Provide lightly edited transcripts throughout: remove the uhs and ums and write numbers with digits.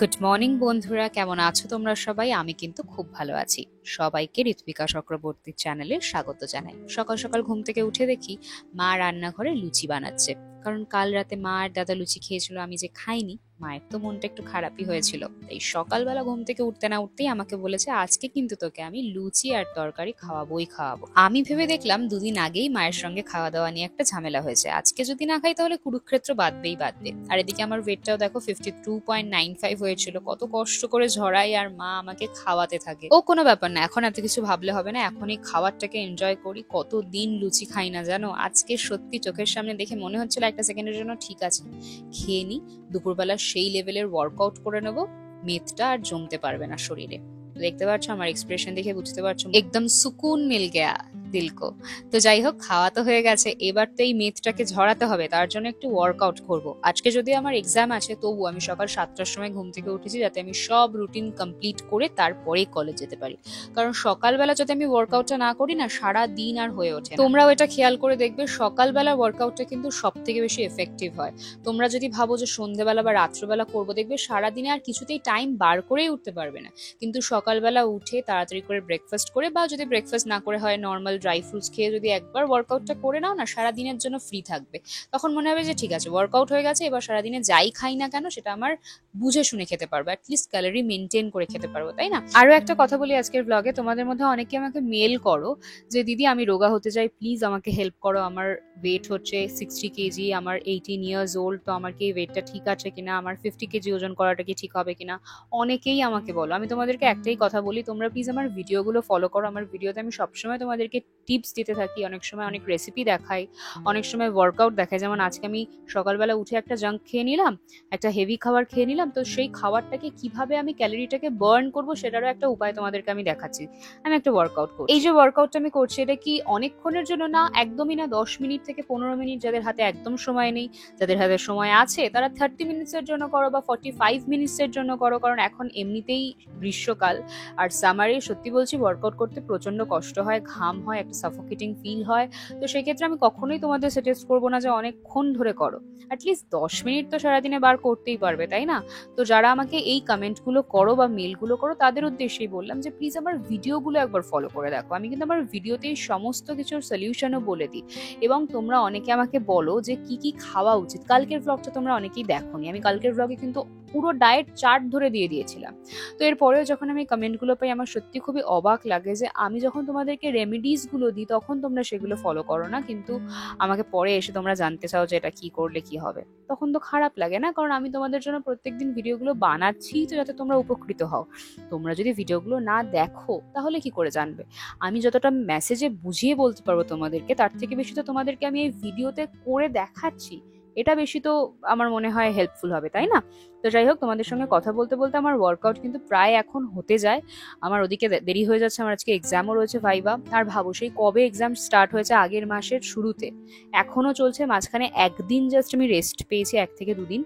Good morning বন্ধুরা, কেমন আছো তোমরা সবাই? আমি কিন্তু খুব ভালো আছি। সবাইকে ঋত্বিকা চক্রবর্তীর চ্যানেলে স্বাগত জানাই। সকাল সকাল ঘুম থেকে উঠে দেখি মা রান্নাঘরে লুচি বানাচ্ছে। কারণ কাল রাতে মা আর দাদা লুচি খেয়েছিল, আমি যে খাইনি, মায়ের তো মনটা একটু খারাপই হয়েছিল। তাই সকালবেলা ঘুম থেকে উঠতে না উঠতেই আমাকে বলেছে, আজকে কিন্তু তোকে আমি লুচি আর তরকারি খাওয়াবো। আমি ভেবে দেখলাম দুদিন আগেই মায়ের সঙ্গে খাওয়া দাওয়া নিয়ে একটা ঝামেলা হয়েছে, আজকে যদি না খাই তাহলে কুরুক্ষেত্র বাঁধবে। আর এদিকে আমার ওয়েটটাও দেখো 52.95 হয়েছিল। কত কষ্ট করে ঝরাই আর মা আমাকে খাওয়াতে থাকে। ও কোনো ব্যাপার না, এখন এত কিছু ভাবলে হবে না, এখন এই খাবারটাকে এনজয় করি। কতদিন লুচি খাই না জানো, আজকে সত্যি চোখের সামনে দেখে মনে হচ্ছিল একটা সেকেন্ডের জন্য ঠিক আছে খেয়ে নি, দুপুরবেলা সেই লেভেলের ওয়ার্কআউট করে নেবো, মেদটা আর জমতে পারবে না শরীরে। দেখতে পাচ্ছ আমার এক্সপ্রেশন দেখে বুঝতে পারছো একদম সুকুন মিল গেয়া দিলকো। তো যাই হোক, খাওয়া তো হয়ে গেছে, এবার তো এই মেদটাকে ঝরাতে হবে, তার জন্য একটু ওয়ার্কআউট করব। আজকে যদি আমার এক্সাম আছে তবু আমি সকাল 7টার সময় ঘুম থেকে উঠেছি, যাতে আমি সব রুটিন কমপ্লিট করে তারপরেই কলেজ যেতে পারি। কারণ সকালবেলা যদি আমি ওয়ার্কআউটটা না করি না, সারা দিন আর হয়ে ওঠে না। তোমরাও এটা খেয়াল করে দেখবে, সকালবেলা ওয়ার্কআউটটা কিন্তু সব থেকে বেশি এফেক্টিভ হয়। তোমরা যদি ভাবো যে সন্ধ্যেবেলা বা রাত্রবেলা করবো, দেখবে সারাদিনে আর কিছুতেই টাইম বার করেই উঠতে পারবে না। কিন্তু সকালবেলা উঠে তাড়াতাড়ি করে ব্রেকফাস্ট করে, বা যদি ব্রেকফাস্ট না করে হয় নর্মাল ড্রাই ফ্রুটস খেয়ে যদি একবার ওয়ার্কআউটটা করে নাও না, সারাদিনের জন্য ফ্রি থাকবে। তখন মনে হবে যে ঠিক আছে, ওয়ার্কআউট হয়ে গেছে, এবার সারাদিনে যাই খাই না কেন সেটা আমার বুঝে শুনে খেতে পারবো, অ্যাটলিস্ট ক্যালোরি মেনটেন করে খেতে পারবো, তাই না? আরো একটা কথা বলি আজকের ব্লগে, তোমাদের মধ্যে অনেকে আমাকে মেল করো যে দিদি আমি রোগা হতে চাই, প্লিজ আমাকে হেল্প করো। আমার ওয়েট হচ্ছে 60 কেজি, আমার 18 ইয়ার্স ওল্ড, তো আমার কি ওয়েটটা ঠিক আছে কিনা, আমার 50 কেজি ওজন করাটা কি ঠিক হবে কিনা, অনেকেই আমাকে বলো। আমি তোমাদেরকে একটাই কথা বলি, তোমরা প্লিজ আমার ভিডিওগুলো ফলো করো। আমার ভিডিওতে আমি সবসময় তোমাদেরকে টিপস দিতে থাকি, অনেক সময় অনেক রেসিপি দেখাই, অনেক সময় ওয়ার্কআউট দেখাই। যেমন আজকে আমি সকালবেলা উঠে একটা জাঙ্ক খেয়ে নিলাম, একটা হেভি খাবার খেয়ে নিলাম, তো সেই খাবারটাকে কিভাবে আমি ক্যালোরিটাকে বার্ন করবো সেটারও একটা উপায় তোমাদেরকে আমি দেখাচ্ছি। আমি একটা ওয়ার্কআউট করছি, এই যে ওয়ার্কআউটটা আমি করছি এটা কি অনেকক্ষণের জন্য না, একদমই না, 10 মিনিট থেকে 15 মিনিট। যাদের হাতে একদম সময় নেই, যাদের হাতে সময় আছে, তারা 30 মিনিটসের জন্য করো বা 45 মিনিটসের জন্য করো। কারণ এখন এমনিতেই গ্রীষ্মকাল, আর সামারে সত্যি বলছি ওয়ার্কআউট করতে প্রচন্ড কষ্ট হয়, ঘাম হয়, একটা সাফোকেটিং ফিল হয়। তো সেই ক্ষেত্রে আমি কখনোই তোমাদের সাজেস্ট করবো না যে অনেকক্ষণ ধরে করো, অ্যাটলিস্ট 10 মিনিট তো সারাদিনে বার করতেই পারবে, তাই না? তো যারা আমাকে এই কমেন্টগুলো করো বা মেলগুলো করো, তাদের উদ্দেশ্যেই বললাম যে প্লিজ আমার ভিডিওগুলো একবার ফলো করে দেখো। আমি কিন্তু আমার ভিডিওতেই সমস্ত কিছুর সলিউশনও বলে দিই। এবং তোমরা অনেকে আমাকে বলো যে কি কি খাওয়া উচিত। কালকের ব্লগটা তোমরা অনেকেই দেখোনি, আমি কালকের ব্লগে কিন্তু পুরো ডায়েট চার্ট ধরে দিয়ে দিয়েছিলাম। তো এরপরেও যখন আমি কমেন্টগুলো পাই, আমার সত্যি খুবই অবাক লাগে যে আমি যখন তোমাদেরকে রেমিডিসগুলো দিই তখন তোমরা সেগুলো ফলো করো না, কিন্তু আমাকে পরে এসে তোমরা জানতে চাও যে এটা কি করলে কি হবে। তখন তো খারাপ লাগে না? কারণ আমি তোমাদের জন্য প্রত্যেকদিন ভিডিওগুলো বানাচ্ছি তো যাতে তোমরা উপকৃত হও। তোমরা যদি ভিডিওগুলো না দেখো তাহলে কি করে জানবে? আমি যতটা মেসেজে বুঝিয়ে বলতে পারবো তোমাদেরকে, তার থেকে বেশি তো তোমাদেরকে আমি এই ভিডিওতে করে দেখাচ্ছি, এটা বেশি তো আমার মনে হয় হেল্পফুল হবে, তাই না? তো যাই হোক, তোমাদের সঙ্গে কথা বলতে বলতে আমার ওয়ার্কআউট কিন্তু প্রায় এখন হতে যায়। আমার ওদিকে দেরি হয়ে যাচ্ছে, আমার আজকে এক্সামও রয়েছে, ভাইবা। আর ভাবো সেই কবে এক্সাম স্টার্ট হয়েছে, আগের মাসের শুরুতে, এখনো চলছে। মাঝখানে একদিন জাস্ট আমি রেস্ট পেয়েছি, 1 থেকে 2 দিন,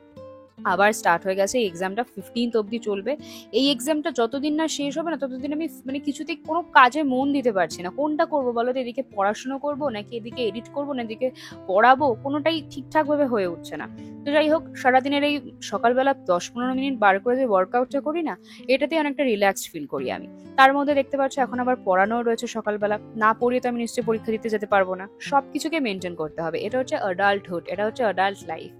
আবার স্টার্ট হয়ে গেছে। এক্সামটা 15th অব্দি চলবে। এই এক্সামটা যতদিন না শেষ হবে না, ততদিন আমি মানে কিছুতেই কোনো কাজে মন দিতে পারছি না। কোনটা করবো বলো তো? এদিকে পড়াশোনা করবো নাকি এদিকে এডিট করবো না এদিকে পড়াবো, কোনোটাই ঠিকঠাক ভাবে হয়ে উঠছে না। তো যাই হোক, সারাদিনের এই সকালবেলা 10-15 মিনিট বার করে যে ওয়ার্কআউটটা করি না, এটাতে অনেকটা রিল্যাক্সড ফিল করি আমি। তার মধ্যে দেখতে পাচ্ছ এখন আবার পড়ানোও রয়েছে সকালবেলা, না পড়িয়ে তো আমি নিশ্চয়ই পরীক্ষা দিতে যেতে পারবো না। সবকিছুকে মেনটেন করতে হবে, এটা হচ্ছে অ্যাডাল্টহুড, এটা হচ্ছে অ্যাডাল্ট লাইফ।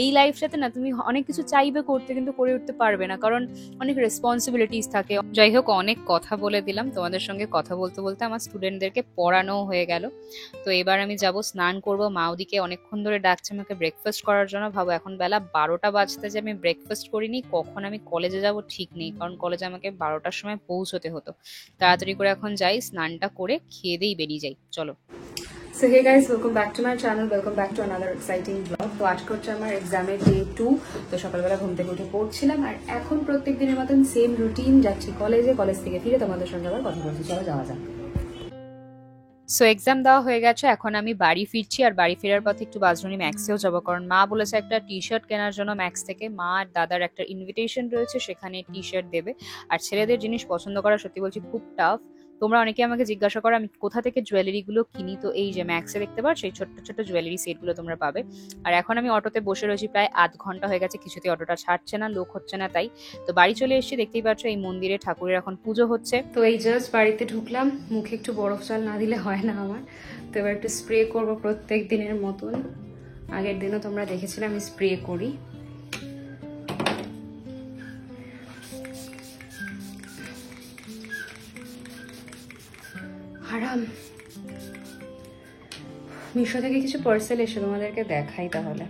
এই লাইফটাতে না তুমি অনেক কিছু চাইবে করতে, কিন্তু করে উঠতে পারবে না, কারণ অনেক রেসপন্সিবিলিটিস থাকে। যাই হোক, অনেক কথা বলে দিলাম। তোমাদের সঙ্গে কথা বলতে বলতে আমার স্টুডেন্টদেরকে পড়ানো হয়ে গেল। তো এবার আমি যাব স্নান করব। মা ওদিকে অনেকক্ষণ ধরে ডাকছে আমাকে ব্রেকফাস্ট করার জন্য। ভাবো এখন বেলা 12টা বাজতে, যে আমি ব্রেকফাস্ট করিনি, কখন আমি কলেজে যাব ঠিক নেই, কারণ কলেজে আমাকে 12টার সময় পৌঁছতে হতো। তাড়াতাড়ি করে এখন যাই, স্নানটা করে খেয়ে দিয়ে বেরিয়ে যাই, চলো। So hey guys, welcome back to my channel, welcome back to another exciting vlog. তো আজকে হচ্ছে আমার এক্সামের ডে 2। তো সকালবেলা ঘুম থেকে উঠে পড়ছিলাম, আর এখন প্রত্যেক দিনের মতন সেম রুটিন, যাচ্ছি কলেজে, কলেজ থেকে ফিরে তোমাদের সঙ্গে আবার কথা বলছি, চলো যাওয়া যাক। সো এক্সাম দেওয়া হয়ে গেছে, এখন আমি বাড়ি ফিরছি। আর বাড়ি ফেরার পথে একটু বাজরুনি ম্যাক্সেও যাবো, কারণ মা বলেছে একটা টি শার্ট কেনার জন্য ম্যাক্স থেকে। মা আর দাদার একটা ইনভিটেশন রয়েছে, সেখানে টি শার্ট দেবে। আর ছেলেদের জিনিস পছন্দ করা সত্যি বলছি খুব টাফ। তোমরা অনেকে আমাকে জিজ্ঞাসা করো আমি কোথা থেকে জুয়েলারিগুলো কিনি, তো এই যে ম্যাক্সে দেখতে পাচ্ছ এই ছোট্ট ছোট্ট জুয়েলারি সেটগুলো তোমরা পাবে। আর এখন আমি অটোতে বসে রয়েছি, প্রায় আধ ঘন্টা হয়ে গেছে, কিছুতেই অটোটা ছাড়ছে না, লোক হচ্ছে না, তাই তো বাড়ি চলে এসেছি। দেখতেই পাচ্ছ এই মন্দিরে ঠাকুরের এখন পুজো হচ্ছে। তো এই জাস্ট বাড়িতে ঢুকলাম, মুখে একটু বরফ জল না দিলে হয় না আমার। তো এবার একটু স্প্রে করবো প্রত্যেক দিনের মতন, আগের দিনও তোমরা দেখেছিলে আমি স্প্রে করি। আরাম। মিশো থেকে কিছু পার্সেল এসে তোমাদেরকে দেখাই, তাহলে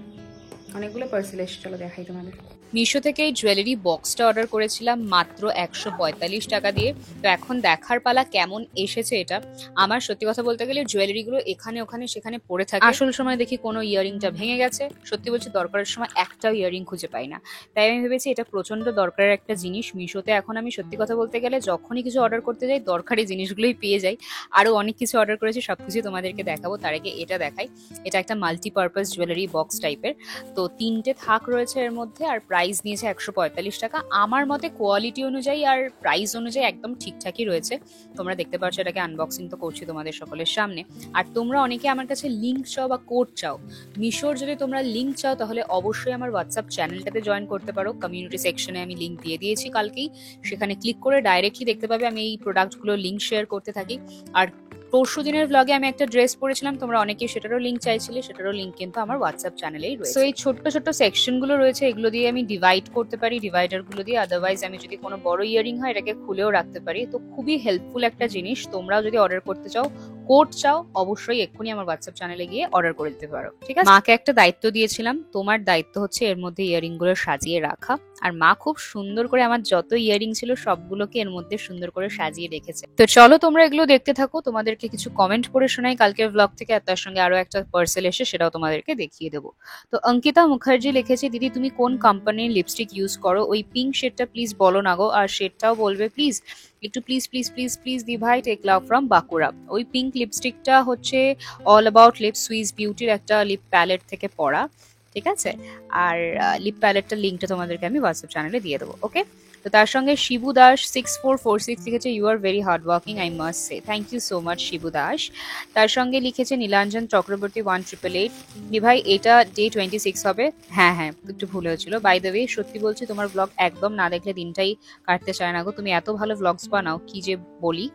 অনেকগুলো পার্সেল এসে, চলো দেখাই তোমাদের। মিশো থেকে এই জুয়েলারি বক্সটা অর্ডার করেছিলাম মাত্র 145 টাকা দিয়ে। তো এখন দেখার পালা কেমন এসেছে এটা। আমার সত্যি কথা বলতে গেলে জুয়েলারিগুলো এখানে ওখানে সেখানে পড়ে থাকে, আসল সময় দেখি কোনো ইয়ারিংটা ভেঙে গেছে। সত্যি বলছি দরকারের সময় একটাও ইয়ারিং খুঁজে পাই না, তাই আমি ভেবেছি এটা প্রচন্ড দরকারের একটা জিনিস। মিশোতে এখন আমি সত্যি কথা বলতে গেলে যখনই কিছু অর্ডার করতে যাই দরকারি জিনিসগুলোই পেয়ে যাই। আরো অনেক কিছু অর্ডার করেছি, সবকিছু তোমাদেরকে দেখাবো। তার আগে এটা দেখাই, এটা একটা মাল্টিপারপাস জুয়েলারি বক্স টাইপের। তো 3টে থাক রয়েছে এর মধ্যে, আর প্রাইস নিয়েছে 145 টাকা। আমার মতে কোয়ালিটি অনুযায়ী আর প্রাইস অনুযায়ী একদম ঠিকঠাকই রয়েছে। তোমরা দেখতে পাচ্ছ, এটাকে আনবক্সিং তো করছি তোমাদের সকলের সামনে। আর তোমরা অনেকে আমার কাছে লিঙ্ক চাও বা কোড চাও। মিশোর যদি তোমরা লিঙ্ক চাও তাহলে অবশ্যই আমার হোয়াটসঅ্যাপ চ্যানেলটাতে জয়েন করতে পারো। কমিউনিটি সেকশনে আমি লিঙ্ক দিয়ে দিয়েছি কালকেই, সেখানে ক্লিক করে ডাইরেক্টলি দেখতে পাবে আমি এই প্রোডাক্টগুলো লিঙ্ক শেয়ার করতে থাকি। আর পরশু দিনের ব্লগে আমি একটা ড্রেস পরেছিলাম, তোমরা অনেকেই সেটারও লিঙ্ক চাইছিলে, সেটারও লিঙ্ক কিন্তু আমার হোয়াটসঅ্যাপ চ্যানেলেই রয়েছে। তো এই ছোট্ট ছোট্ট সেকশন গুলো রয়েছে, এগুলো দিয়ে আমি ডিভাইড করতে পারি ডিভাইডার গুলো দিয়ে। আদারওয়াইজ আমি যদি কোনো বড় ইয়ারিং হয় এটাকে খুলেও রাখতে পারি। তো খুবই হেল্পফুল একটা জিনিস। তোমরাও যদি অর্ডার করতে চাও, কোড চাও, অবশ্যই এক্ষুনি আমার হোয়াটসঅ্যাপ চ্যানেলে গিয়ে অর্ডার করে দিতে পারো, ঠিক আছে? মাকে একটা দায়িত্ব দিয়েছিলাম, তোমার দায়িত্ব হচ্ছে এর মধ্যে ইয়ারিং গুলো সাজিয়ে রাখা। আর মা খুব সুন্দর করে আমার যত ইয়ারিং ছিল সবগুলোকে এর মধ্যে সুন্দর করে সাজিয়ে রেখেছে। তো চলো তোমরা এগুলো দেখতে থাকো, তোমাদেরকে কিছু কমেন্ট পড়ে শোনাই কালকের ব্লগ থেকে, আর তার সঙ্গে আরো একটা পার্সেল এসে সেটাও তোমাদেরকে দেখিয়ে দেবো। তো অঙ্কিতা মুখার্জি লিখেছে, দিদি তুমি কোন কোম্পানির লিপস্টিক ইউজ করো? ওই পিঙ্ক শেডটা প্লিজ বলো না গো, আর শেডটাও বলবে প্লিজ, একটু প্লিজ প্লিজ প্লিজ প্লিজ দি ভাই, টেক লাভ ফ্রম বাঁকুড়া। ওই পিঙ্ক লিপস্টিকটা হচ্ছে অল অ্যাবাউট লিপ সুইস বিউটির একটা লিপ প্যালেট থেকে পড়া, ঠিক আছে? আর লিপ প্যালেটটার লিঙ্কটা তোমাদেরকে আমি হোয়াটসঅ্যাপ চ্যানেলে দিয়ে দেবো, ওকে? তো তার সঙ্গে শিবু দাস 6446 লিখেছে, you are very hard working I must say. Thank you so much Shibu Das. তার সঙ্গে লিখেছে নীলাঞ্জন চক্রবর্তী 1888, ভাই এটা ডে 26 হবে। হ্যাঁ হ্যাঁ, একটু ভুল হয়েছিল। বাই দ্য ওয়ে সত্যি বলছি তোমার ব্লগ একদম না দেখলে দিনটাই কাটতে চায় না গো, তুমি এত ভালো ব্লগস বানাও কি যে বলি।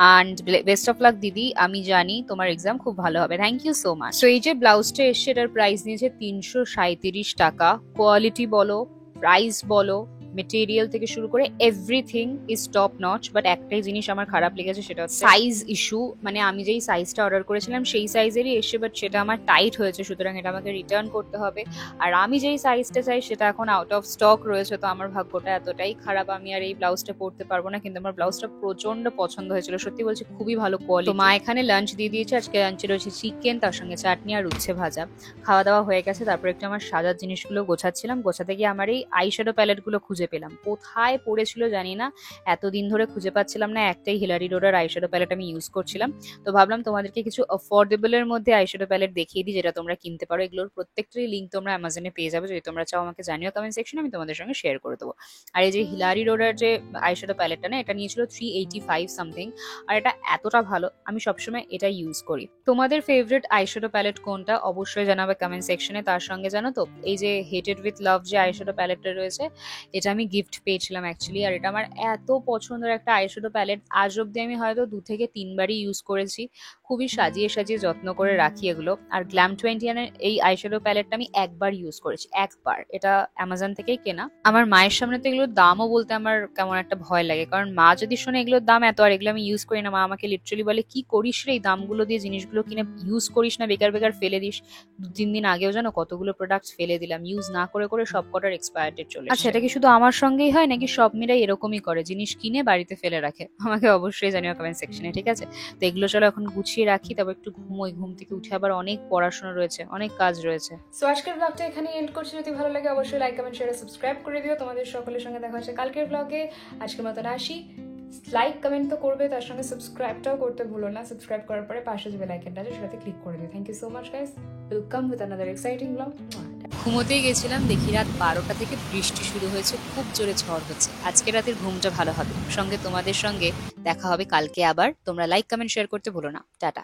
অ্যান্ড বেস্ট অফ লাক দিদি, আমি জানি তোমার এক্সাম খুব ভালো হবে। Thank you so much. তো এই যে ব্লাউজটা এসছে এটার প্রাইস নিয়েছে 337 টাকা। কোয়ালিটি বলো, প্রাইস বলো, মেটেরিয়াল থেকে শুরু করে everything is top notch. But একটাই জিনিস আমার খারাপ লেগেছে, সেটা হচ্ছে সাইজ ইস্যু। মানে আমি যেই সাইজটা অর্ডার করেছিলাম সেই সাইজেরই এসে, বাট সেটা আমার টাইট হয়েছে, সুতরাং এটা আমাকে রিটার্ন করতে হবে। আর আমি যেই সাইজটা চাই সেটা এখন আউট অফ স্টক রয়েছে। তো আমার ভাগ্যটা এতটাই খারাপ, আমি আর এই ব্লাউজটা পরতে পারবো না। কিন্তু আমার ব্লাউজটা প্রচন্ড পছন্দ হয়েছিল, সত্যি বলছি খুবই ভালো কোয়ালিটি। মা এখানে লাঞ্চ দিয়ে দিয়েছে, আজকে লাঞ্চে রয়েছে চিকেন, তার সঙ্গে চাটনি আর উচ্ছে ভাজা। খাওয়া দাওয়া হয়ে গেছে, তারপর একটু আমার সাজার জিনিসগুলো গোছাচ্ছিলাম। গোছাতে গিয়ে আমার এই আইশ্যাডো প্যালেটগুলো খুঁজে পেলাম, কোথায় পড়েছিল জানি না, এতদিন ধরে খুঁজে পাচ্ছিলাম না। একটাই হিলারি রোডের আইশ্যাডো প্যালেট আমি ইউজ করছিলাম। তো ভাবলাম তোমাদেরকে কিছু অ্যাফোর্ডেবলের মধ্যে আইশ্যাডো প্যালেট দেখিয়ে দিই, যেটা তোমরা কিনতে পারো। এগুলোর প্রত্যেকটারই লিঙ্ক তোমরা অ্যামাজনে পেয়ে যাবে, যদি তোমরা চাও আমাকে জানিও কমেন্ট সেকশনে, আমি তোমাদের সঙ্গে শেয়ার করে দেবো। আর এই যে হিলারি রোডের যে আইশ্যাডো প্যালেটটা না, এটা নিয়েছিল 385 সামথিং। আর এটা এতটা ভালো, আমি সবসময় এটা ইউজ করি। তোমাদের ফেভারিট আইশ্যাডো প্যালেট কোনটা অবশ্যই জানাবে কমেন্ট সেকশনে। তার সঙ্গে জানো তো এই যে হেটেড উইথ লাভ যে আইশ্যাডো প্যালেটটা রয়েছে, এটা আমি গিফট পেয়েছিলাম অ্যাকচুয়ালি। আর এটা আমার এত পছন্দের একটা আইশ্যাডো প্যালেট, আজ অব্দি আমি হয়তো 2 থেকে 3 বারই ইউজ করেছি। খুবই সাজিয়ে সাজিয়ে যত্ন করে রাখি এগুলো। আর গ্ল্যাম 21 এর এই আইশ্যাডো প্যালেটটা আমি একবার ইউজ করেছি, একবার। এটা অ্যামাজন থেকেই কেনা। আমার মায়ের সামনে তো এগুলোর দামও বলতে আমার কেমন একটা ভয় লাগে, কারণ মা যদি শোনে এগুলোর দাম এত আর এগুলো আমি ইউজ করি না, মা আমাকে লিটারালি বলে, কি করিস রে এই দামগুলো দিয়ে, জিনিসগুলো কিনে ইউজ করিস না, বেকার বেকার ফেলে দিস। 2-3 দিন আগেও জানো কতগুলো প্রোডাক্টস ফেলে দিলাম ইউজ না করে করে, সব কটার এক্সপায়ার ডেট চলে। আচ্ছা, এটা কি শুধু আমার সঙ্গেই হয় নাকি সব মেয়েরাই এরকমই করে, জিনিস কিনে বাড়িতে ফেলে রাখে? আমাকে অবশ্যই জানিও কমেন্ট সেকশনে, ঠিক আছে? তো এগুলো চলো এখন গুছিয়ে রাখি, তারপর একটু ঘুমোই। ঘুম থেকে উঠে আবার অনেক পড়াশোনা রয়েছে, অনেক কাজ রয়েছে। সো আজকের ব্লগটা এখানে এন্ড করছি। যদি ভালো লাগে অবশ্যই লাইক কমেন্ট শেয়ার সাবস্ক্রাইব করে দিও। তোমাদের সকলের সঙ্গে দেখা হচ্ছে কালকের ব্লগে। আজকের মতন আসি। লাইক কমেন্ট তো করবে, তার সঙ্গে সাবস্ক্রাইবটাও করতে ভুলো না। সাবস্ক্রাইব করার পরে পাশে যে বেল আইকনটা আছে সেটাতে ক্লিক করে দিও। Thank you so much guys, welcome with another exciting blog. ঘুমোতেই গেছিলাম, দেখি রাত 12টা থেকে বৃষ্টি শুরু হয়েছে, খুব জোরে ঝড় হচ্ছে। আজকে রাতের ঘুমটা ভালো হবে। সঙ্গে তোমাদের সঙ্গে দেখা হবে কালকে আবার। তোমরা লাইক কমেন্ট শেয়ার করতে ভুলো না। টাটা।